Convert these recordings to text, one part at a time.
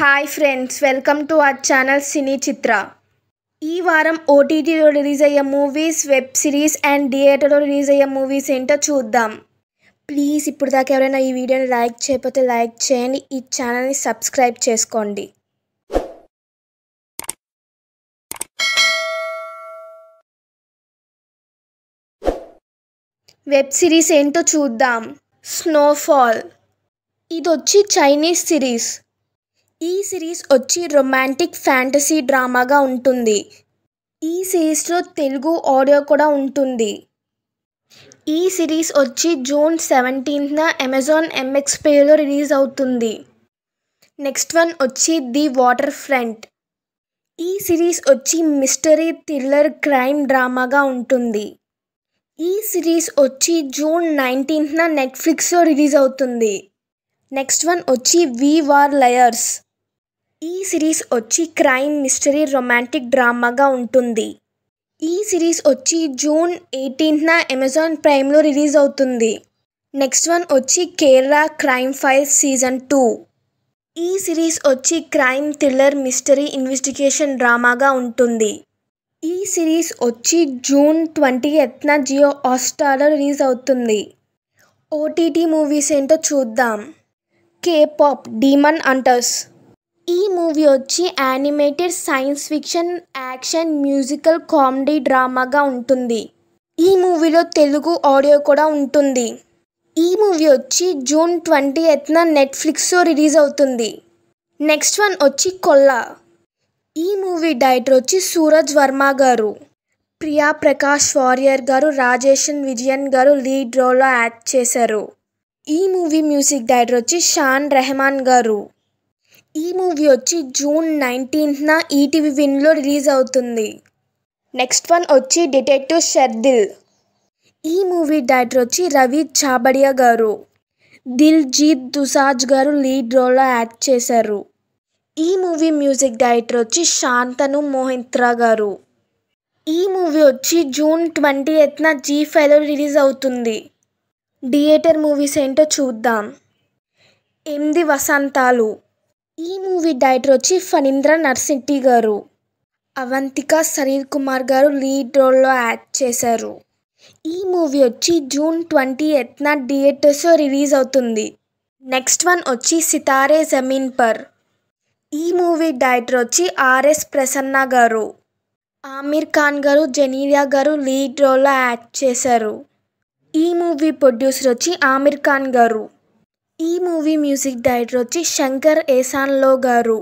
Hi friends, welcome to our channel cine Chitra. ఈ వారం ఓటీటీలో రిలీజ్ అయ్యే మూవీస్, వెబ్ సిరీస్ అండ్ థియేటర్లో రిలీజ్ అయ్యే మూవీస్ ఏంటో చూద్దాం. ప్లీజ్ ఇప్పుడు దాకా ఎవరైనా ఈ వీడియోని లైక్ చేయకపోతే లైక్ చేయండి, ఈ ఛానల్ని సబ్స్క్రైబ్ చేసుకోండి. వెబ్ సిరీస్ ఏంటో చూద్దాం. స్నోఫాల్. ఇది వచ్చి చైనీస్ సిరీస్. ఈ సిరీస్ వచ్చి రొమాంటిక్ ఫ్యాంటసీ డ్రామాగా ఉంటుంది. ఈ సిరీస్లో తెలుగు ఆడియో కూడా ఉంటుంది. ఈ సిరీస్ వచ్చి జూన్ 17న అమెజాన్ MX Playలో రిలీజ్ అవుతుంది. నెక్స్ట్ వన్ వచ్చి ది వాటర్ ఫ్రంట్. ఈ సిరీస్ వచ్చి మిస్టరీ, థ్రిల్లర్, క్రైమ్ డ్రామాగా ఉంటుంది. ఈ సిరీస్ వచ్చి జూన్ 19న నెట్ఫ్లిక్స్లో రిలీజ్ అవుతుంది. నెక్స్ట్ వన్ వచ్చి వి ఆర్ లయర్స్. ఈ సిరీస్ వచ్చి క్రైమ్, మిస్టరీ, రొమాంటిక్ డ్రామాగా ఉంటుంది. ఈ సిరీస్ వచ్చి జూన్ 18న అమెజాన్ ప్రైమ్లో రిలీజ్ అవుతుంది. నెక్స్ట్ వన్ వచ్చి కేరళ క్రైమ్ ఫైల్స్ సీజన్ 2. ఈ సిరీస్ వచ్చి క్రైమ్, థ్రిల్లర్, మిస్టరీ, ఇన్వెస్టిగేషన్ డ్రామాగా ఉంటుంది. ఈ సిరీస్ వచ్చి జూన్ 20న జియో హాట్స్టార్లో రిలీజ్ అవుతుంది. ఓటీటీ మూవీస్ ఏంటో చూద్దాం. K-pop demon hunters. ఈ మూవీ వచ్చి animated science fiction, action, musical, comedy డ్రామాగా ఉంటుంది. ఈ మూవీలో తెలుగు ఆడియో కూడా ఉంటుంది. ఈ మూవీ వచ్చి జూన్ 20న నెట్ఫ్లిక్స్లో రిలీజ్ అవుతుంది. నెక్స్ట్ వన్ వచ్చి కొల్లా. ఈ మూవీ డైరెక్టర్ వచ్చి సూరజ్ వర్మ గారు. ప్రియా ప్రకాష్ వారియర్ గారు, రాజేషన్ విజయన్ గారు లీడ్ రోల్లో యాక్ట్ చేశారు. ఈ మూవీ మ్యూజిక్ డైరెక్టర్ వచ్చి షాన్ రెహమాన్ గారు. ఈ మూవీ వచ్చి జూన్ 19న ఈటీవీ విన్లో రిలీజ్ అవుతుంది. నెక్స్ట్ వన్ వచ్చి డిటెక్టివ్ షర్దిల్. ఈ మూవీ డైరెక్టర్ వచ్చి రవి చాబడియా గారు. దిల్జీత్ దుసాజ్ గారు లీడ్ రోల్లో యాక్ట్ చేశారు. ఈ మూవీ మ్యూజిక్ డైరెక్టర్ వచ్చి శాంతను మోహిత్రా గారు. ఈ మూవీ వచ్చి జూన్ 20న G5లో రిలీజ్ అవుతుంది. థియేటర్ మూవీస్ ఏంటో చూద్దాం. 8 వసంతాలు. ఈ మూవీ డైరెక్టర్ వచ్చి ఫణీంద్ర నర్సింటి గారు. అవంతిక సలీల్ కుమార్ గారు లీడ్ రోల్లో యాక్ట్ చేశారు. ఈ మూవీ వచ్చి జూన్ 20న థియేటర్స్లో రిలీజ్ అవుతుంది. నెక్స్ట్ వన్ వచ్చి సితారే జమీన్ పర్. ఈ మూవీ డైరెక్టర్ వచ్చి RS ప్రసన్న గారు. ఆమిర్ ఖాన్ గారు, జెనీలియా గారు లీడ్ రోల్లో యాక్ట్ చేశారు. ఈ మూవీ ప్రొడ్యూసర్ వచ్చి ఆమిర్ ఖాన్ గారు. ఈ మూవీ మ్యూజిక్ డైరెక్టర్ వచ్చి శంకర్ ఏసాన్లో గారు.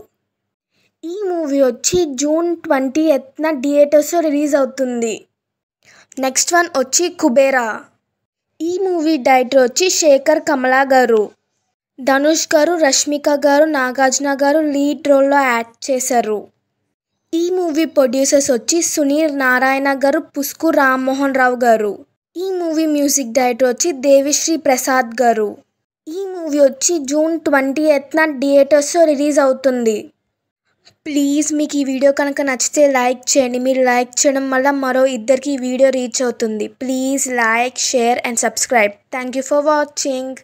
ఈ మూవీ వచ్చి జూన్ 20న థియేటర్స్లో రిలీజ్ అవుతుంది. నెక్స్ట్ వన్ వచ్చి కుబేరా. ఈ మూవీ డైరెక్టర్ వచ్చి శేఖర్ కమలా గారు. ధనుష్ గారు, రష్మిక గారు, నాగార్జున గారు లీడ్ రోల్లో యాక్ట్ చేశారు. ఈ మూవీ ప్రొడ్యూసర్స్ వచ్చి సునీల్ నారాయణ గారు, పుస్కు రామ్మోహన్ రావు గారు. ఈ మూవీ మ్యూజిక్ డైరెక్టర్ వచ్చి దేవిశ్రీ ప్రసాద్ గారు. ఈ మూవీ వచ్చి జూన్ 20న థియేటర్స్లో రిలీజ్ అవుతుంది. ప్లీజ్ మీకు ఈ వీడియో కనుక నచ్చితే లైక్ చేయండి. మీరు లైక్ చేయడం వల్ల మరో ఇద్దరికి ఈ వీడియో రీచ్ అవుతుంది. Please like, share and subscribe. Thank you for watching.